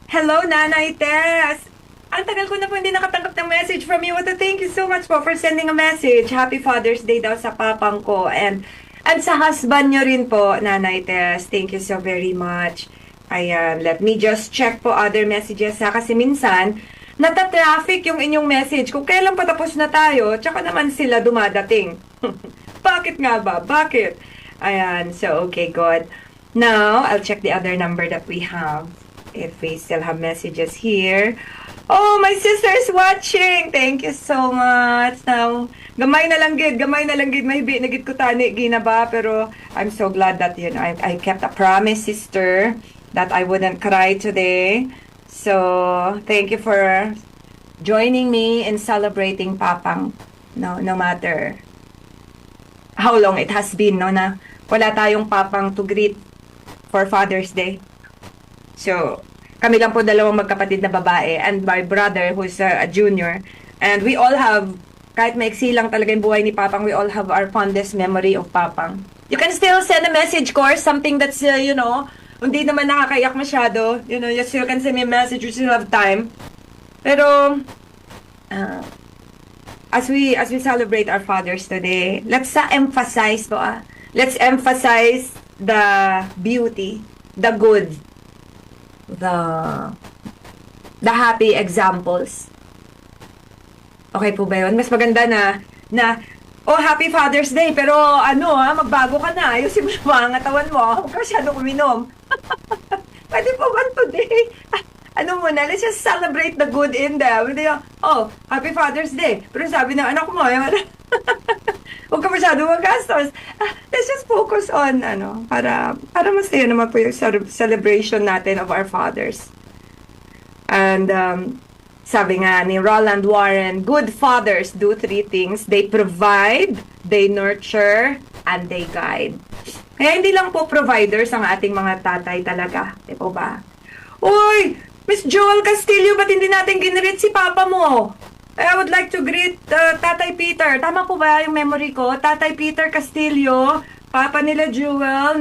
Hello, Nanay Tess! Ang tagal ko na po hindi nakatanggap ng message from you. Thank you so much po for sending a message. Happy Father's Day daw sa papang ko. And sa husband nyo rin po, Nanay Tess. Thank you so very much. Ayan, let me just check po other messages ha. Kasi minsan, nata-traffic yung inyong message. Kung kailan patapos na tayo, tsaka naman sila dumadating. Bakit nga ba? Bakit? Ayan, so okay, good. Now, I'll check the other number that we have. If we still have messages here. Oh, my sister is watching. Thank you so much. Now, gamay na lang gid, mahibi na gid ko tani gina ba, pero I'm so glad that I kept a promise, sister, that I wouldn't cry today. So, thank you for joining me in celebrating Papang. No matter how long it has been, no, na wala tayong Papang to greet for Father's Day. So, kami lang po dalawang magkapatid na babae and my brother who's a junior. And we all have, kahit maiksi lang talaga yung buhay ni Papang, we all have our fondest memory of Papang. You can still send a message, course, something that's, hindi naman nakakaiyak masyado. You still can send me a message, you still have time. Pero, as we celebrate our fathers today, let's emphasize po, let's emphasize the beauty, the good, the happy examples. Okay po ba yun? Mas maganda na Happy Father's Day, pero magbago ka na. Ayusin mo yung mga katawan mo. Huwag ka masyado uminom. Pwede po ba today? Let's just celebrate the good in them. Happy Father's Day. Pero sabi ng anak mo, huwag ka masyado magastos. Let's just focus on, para masaya naman po yung celebration natin of our fathers. And, sabi nga ni Roland Warren, good fathers do three things. They provide, they nurture, and they guide. Kaya hindi lang po providers ang ating mga tatay talaga. Di po ba? Uy! Miss Joel Castillo, ba't hindi natin ginreet si Papa mo? I would like to greet Tatay Peter. Tama po ba yung memory ko? Tatay Peter Castillo, Papa nila Jewel,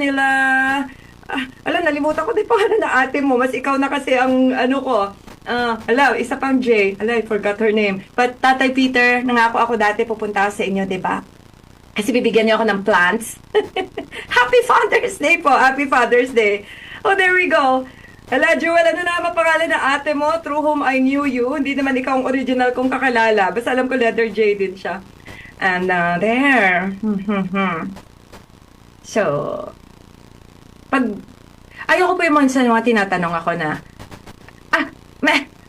nalimutan ko din pa na ate mo. Mas ikaw na kasi ang ko. Isa pang J. I forgot her name. But Tatay Peter, nangako ako dati pupunta sa inyo, di ba? Kasi bibigyan niyo ako ng plants. Happy Father's Day po. Happy Father's Day. Oh, there we go. Jewel, ano na pangalan na ate mo? Through whom I knew you. Hindi naman ikaw ang original kong kakilala. Basta alam ko letter J din siya. And there. So, ayoko po yung mga tinatanong ako na,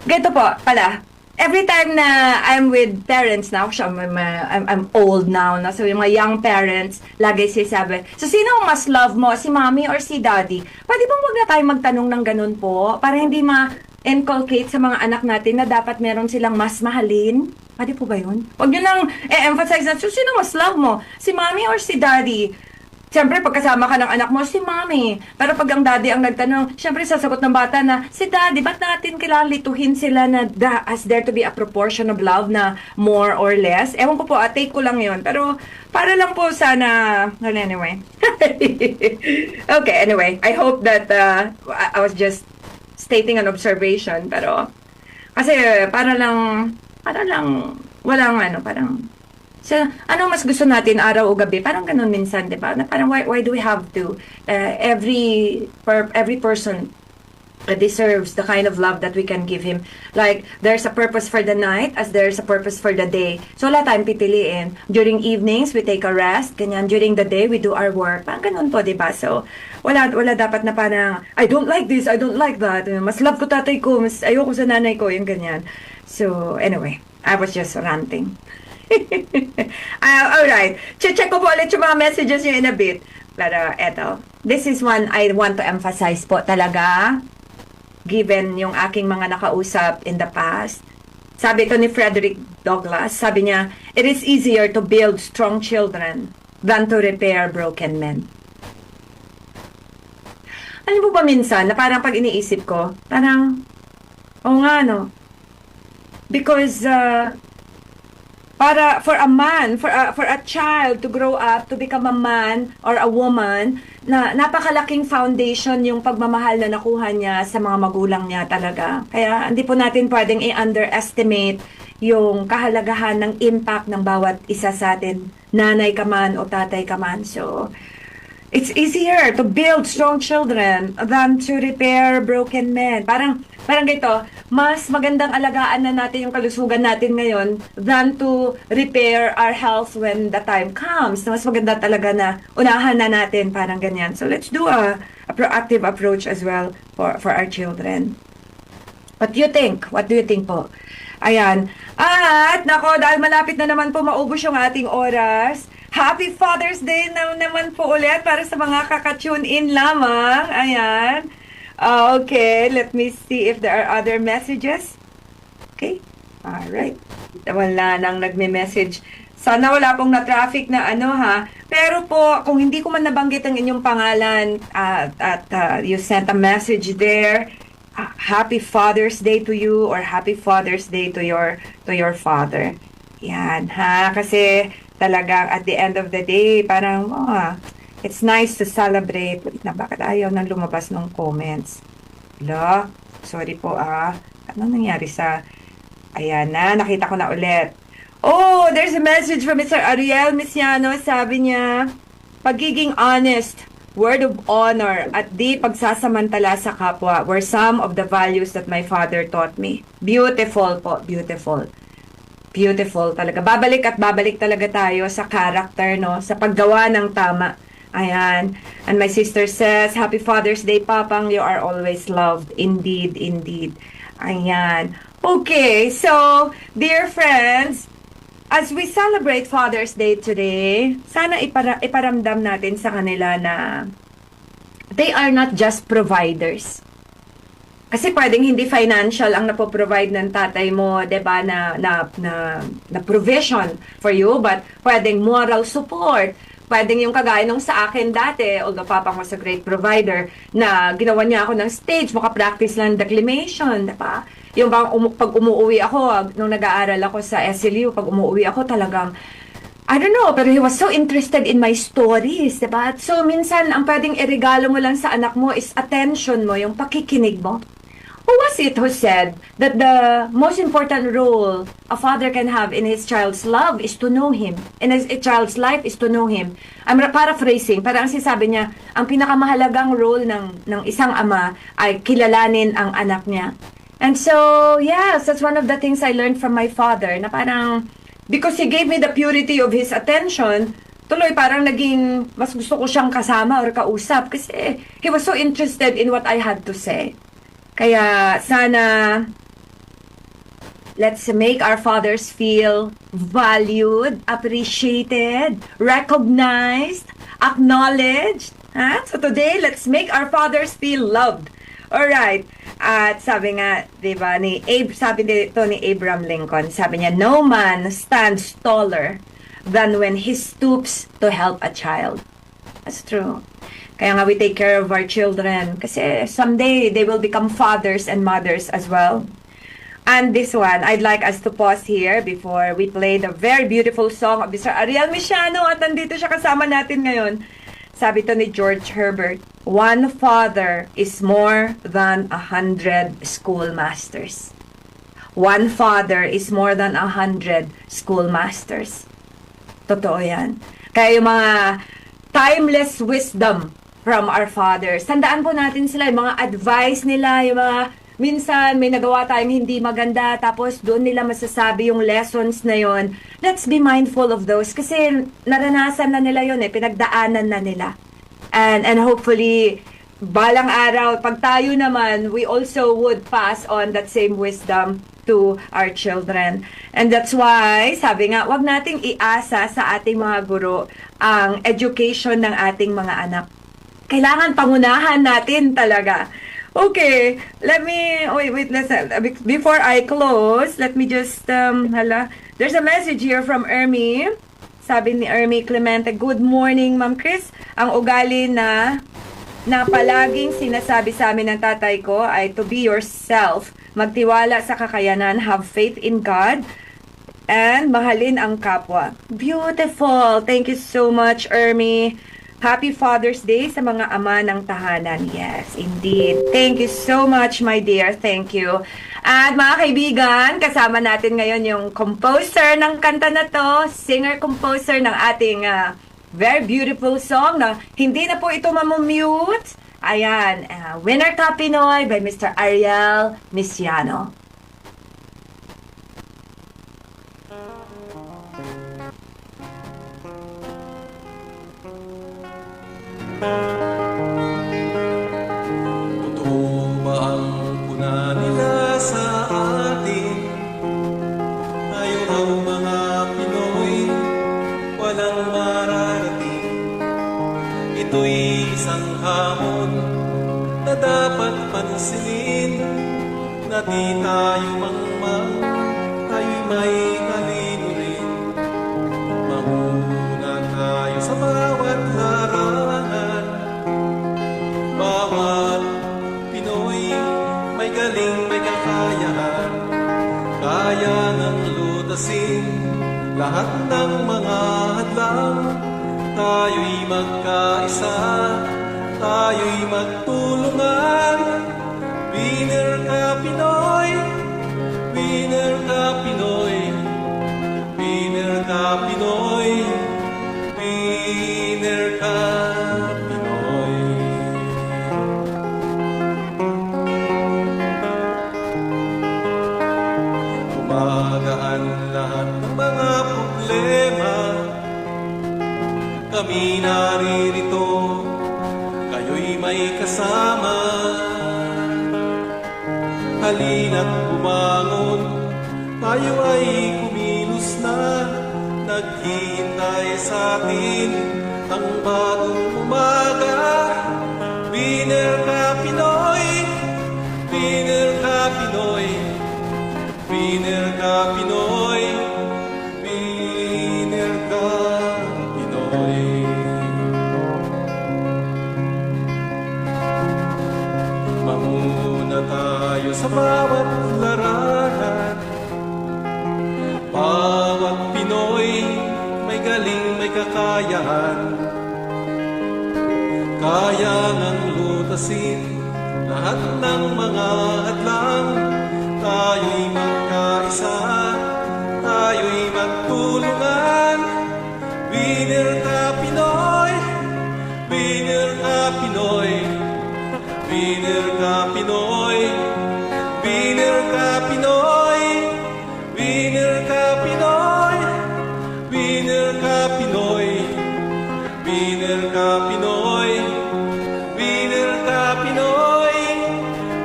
ganito po pala. Every time na I'm with parents now, I'm old now, so yung mga young parents, lagi sinasabi, so sino ang mas love mo, si mommy or si daddy? Pwede bang wag na tayo magtanong ng ganun po, para hindi ma-inculcate sa mga anak natin na dapat meron silang mas mahalin? Pwede po ba yun? Wag nyo lang emphasize na, so sino mas love mo, si mommy or si daddy? Siyempre, pagkasama ka ng anak mo, si mommy. Pero pag ang daddy ang nagtanong, siyempre sasagot ng bata na, si daddy, ba't natin kailangan lituhin sila na as there to be a proportion of love na more or less? Ewan ko po, take ko lang yun. Pero, para lang po sana, anyway. Okay, anyway, I hope that I was just stating an observation. Pero, kasi, para lang, walang parang, so, ano mas gusto natin araw o gabi? Parang ganun minsan, di ba? Na parang why do we have to? Every person deserves the kind of love that we can give him. Like, there's a purpose for the night as there's a purpose for the day. So, wala tayong pipiliin. During evenings, we take a rest. Ganyan. During the day, we do our work. Parang ganun po, di ba? So, wala dapat na parang, I don't like this, I don't like that. Mas love ko tatay ko, mas ayoko sa nanay ko, yung ganyan. So, anyway, I was just ranting. Alright. Check ko po ulit yung mga messages nyo in a bit. Pero eto, this is one I want to emphasize po talaga, given yung aking mga nakausap in the past. Sabi ito ni Frederick Douglass, sabi niya, it is easier to build strong children than to repair broken men. Alam mo ba minsan, na parang pag iniisip ko, parang, because, for a man, for a child to grow up, to become a man or a woman, napakalaking foundation yung pagmamahal na nakuha niya sa mga magulang niya talaga. Kaya hindi po natin pwedeng i-underestimate yung kahalagahan ng impact ng bawat isa sa atin, nanay ka man o tatay ka man. So, it's easier to build strong children than to repair broken men. Parang ganito, mas magandang alagaan na natin yung kalusugan natin ngayon than to repair our health when the time comes. Mas maganda talaga na unahan na natin, parang ganyan. So let's do a proactive approach as well for our children. What do you think? What do you think po? Ayan. At nako, dahil malapit na naman po maubos yung ating oras, Happy Father's Day na naman po ulit para sa mga kaka-tune in lamang. Ayan. Okay, let me see if there are other messages. Okay. Alright. Wala nang nagme-message. Sana wala pong na-traffic na ano ha. Pero po, kung hindi ko man nabanggit ang inyong pangalan at you sent a message there, Happy Father's Day to you or Happy Father's Day to your father. Yan ha. Kasi talagang at the end of the day, parang it's nice to celebrate. Wait na, bakit ayaw nang lumabas ng comments? Lo, sorry po Anong nangyari sa... Ayan na, nakita ko na ulit. Oh, there's a message from Mr. Ariel Misiano. Sabi niya, pagiging honest, word of honor, at di pagsasamantala sa kapwa were some of the values that my father taught me. Beautiful po, beautiful. Beautiful talaga. Babalik at babalik talaga tayo sa character, no? Sa paggawa ng tama. Ayan. And my sister says, Happy Father's Day, Papang. You are always loved. Indeed, indeed. Ayan. Okay, so, dear friends, as we celebrate Father's Day today, sana iparamdam natin sa kanila na they are not just providers. Kasi pwedeng hindi financial ang napoprovide ng tatay mo, 'di ba, na provision for you, but pwedeng moral support. Pwedeng yung kagaya nung sa akin dati, although Papa was a great provider, na ginawa niya ako ng stage, makapractice lang declamation, 'di ba? Yung pag umuwi ako, nung nag-aaral ako sa SLU, pag umuwi ako talagang I don't know, pero he was so interested in my stories, diba? So, minsan, ang pwedeng irregalo mo lang sa anak mo is attention mo, yung pakikinig mo. Who was it who said that the most important role a father can have in his child's love is to know him, in his child's life is to know him? I'm paraphrasing, parang sinasabi niya, ang pinakamahalagang role ng isang ama ay kilalanin ang anak niya. And so, yes, that's one of the things I learned from my father, na parang, because he gave me the purity of his attention, tuloy parang naging mas gusto ko siyang kasama or kausap kasi he was so interested in what I had to say. Kaya sana let's make our fathers feel valued, appreciated, recognized, acknowledged. So today, let's make our fathers feel loved. Alright. At sabi nga, diba, sabi dito ni Abraham Lincoln, sabi niya, no man stands taller than when he stoops to help a child. That's true. Kaya nga we take care of our children kasi someday they will become fathers and mothers as well. And this one, I'd like us to pause here before we play the very beautiful song of Mr. Ariel Misiano at nandito siya kasama natin ngayon. Sabi to ni George Herbert, one father is more than 100 schoolmasters. One father is more than 100 schoolmasters. Totoo yan. Kaya yung mga timeless wisdom from our fathers, tandaan po natin sila, yung mga advice nila, yung mga minsan may nagawa tayong hindi maganda, tapos doon nila masasabi yung lessons na yon. Let's be mindful of those kasi naranasan na nila yon, pinagdaanan na nila. And hopefully, balang araw, pag tayo naman, we also would pass on that same wisdom to our children. And that's why, sabi nga, wag nating iasa sa ating mga guro ang education ng ating mga anak. Kailangan pangunahan natin talaga. Okay, let me, wait, listen. Before I close, let me just, there's a message here from Ermi. Sabi ni Ermi Clemente, good morning, Ma'am Chris. Ang ugali na palaging sinasabi sa amin ng tatay ko ay to be yourself, magtiwala sa kakayanan, have faith in God, and mahalin ang kapwa. Beautiful. Thank you so much, Ermi. Happy Father's Day sa mga ama ng tahanan. Yes, indeed. Thank you so much, my dear. Thank you. At mga kaibigan, kasama natin ngayon yung composer ng kanta na to, singer-composer ng ating very beautiful song na hindi na po ito mamumute. Ayan, Winner Ka Pinoy by Mr. Ariel Misiano. Totoo ba ang puna nila sa atin? Tayo raw mga Pinoy, walang mararating. Ito'y isang hamon na dapat pansinin, na di tayo mangmang, tayo'y may talino rin. Mahuna tayo sa bawat larangan. Bawat Pinoy may galing, may kakayahan, kaya ng lutasin lahat ng mga hadlang. Tayo'y magkaisa, tayo'y magtulungan. Winner ka Pinoy, winner ka Pinoy, winner ka Pinoy, winner ka Pinoy. Gumagaan lahat ng mga problema, kami naririto, kayo'y may kasama. Halina't bumangon, tayo ay kumilos na, naghihintay sa atin ang bagong umaga. Winner ka Pinoy, winner ka Pinoy, winner ka Pinoy, winner ka Pinoy. Manguna tayo sa bawat larangan. Bawat Pinoy may galing, may kakayahan, kaya ngang lutasin lahat ng mga hadlang. Tayo'y magkaisa, tayo'y magtulungan. Winner ka Pinoy, winner ka Pinoy, winner ka Pinoy, winner ka Pinoy, winner ka Pinoy, winner ka Pinoy, winner ka Pinoy, winner ka Pinoy,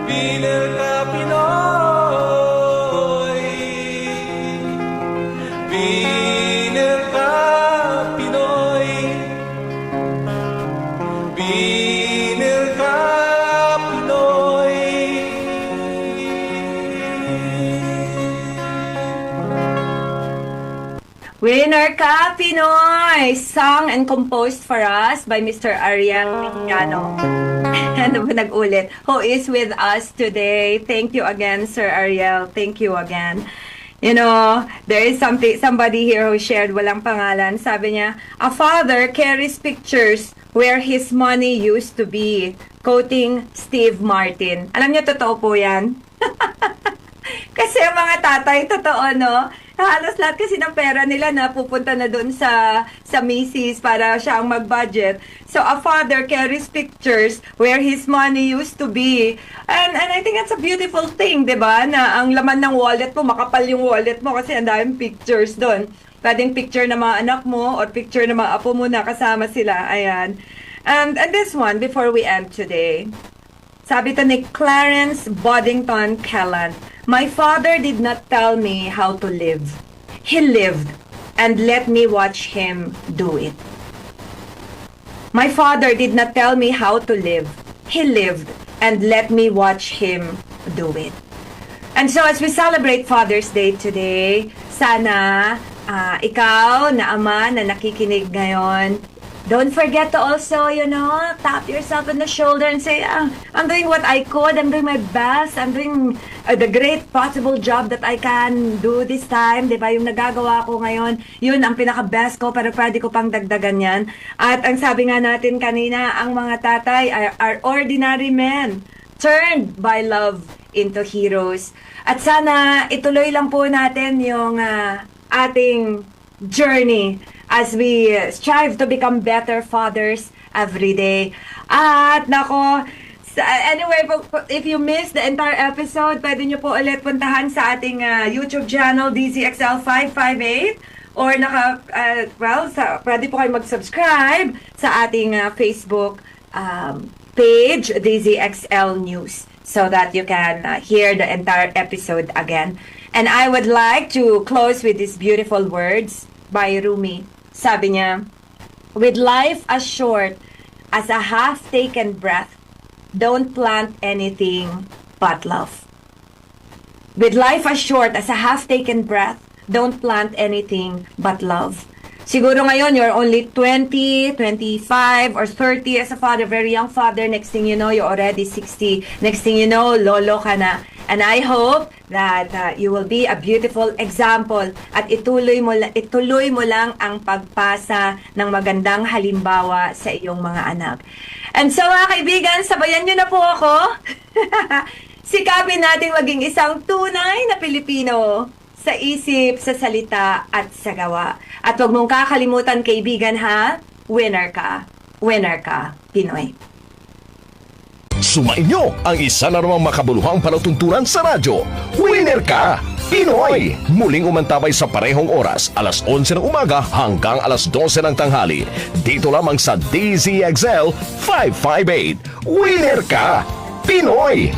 winner ka Pinoy, winner ka Pinoy, winner ka Pinoy. Winner Ka Pinoy! Sung and composed for us by Mr. Ariel Misiano. Ano ba nag-ulit? Who is with us today. Thank you again, Sir Ariel. Thank you again. You know, there is somebody here who shared, walang pangalan. Sabi niya, a father carries pictures where his money used to be. Quoting Steve Martin. Alam niyo, totoo po yan. Kasi ang mga tatay, totoo, no? Halos lahat kasi ng pera nila na pupunta na doon sa misis para siya ang mag-budget. So, a father carries pictures where his money used to be. And I think that's a beautiful thing, di ba? Na ang laman ng wallet mo, makapal yung wallet mo kasi ang daming pictures doon. Pwedeng picture ng mga anak mo or picture ng mga apo mo na kasama sila. Ayan. And this one, before we end today, sabi to ni Clarence Boddington Kelland, my father did not tell me how to live. He lived and let me watch him do it. My father did not tell me how to live. He lived and let me watch him do it. And so as we celebrate Father's Day today, sana ikaw na ama na nakikinig ngayon, don't forget to also, tap yourself on the shoulder and say, I'm doing what I could, I'm doing my best, I'm doing the great possible job that I can do this time, di ba? Yung nagagawa ko ngayon, yun ang pinaka-best ko, pero pwede ko pang dagdagan yan. At ang sabi nga natin kanina, ang mga tatay are ordinary men, turned by love into heroes. At sana ituloy lang po natin yung ating journey as we strive to become better fathers every day. At nako, anyway, if you missed the entire episode, pwede nyo po ulit puntahan sa ating YouTube channel, DZXL558, or pwede po kayo mag-subscribe sa ating Facebook page, DZXL News, so that you can hear the entire episode again. And I would like to close with these beautiful words by Rumi. Sabi niya, with life as short as a half-taken breath, don't plant anything but love. With life as short as a half-taken breath, don't plant anything but love. Siguro ngayon, you're only 20, 25, or 30 as a father, very young father. Next thing you know, you're already 60. Next thing you know, lolo ka na. And I hope that you will be a beautiful example at ituloy mo lang ang pagpasa ng magandang halimbawa sa iyong mga anak. And so mga kaibigan, sabayan nyo na po ako. Sikapin natin maging isang tunay na Pilipino sa isip, sa salita, at sa gawa. At huwag mong kakalimutan, kaibigan, ha? Winner ka. Winner ka, Pinoy. Sumainyo ang isa na namang makabuluhang palatuntunan sa radyo. Winner ka! Pinoy! Muling umantabay sa parehong oras, alas 11 ng umaga hanggang alas 12 ng tanghali. Dito lamang sa DZXL 558. Winner ka! Pinoy!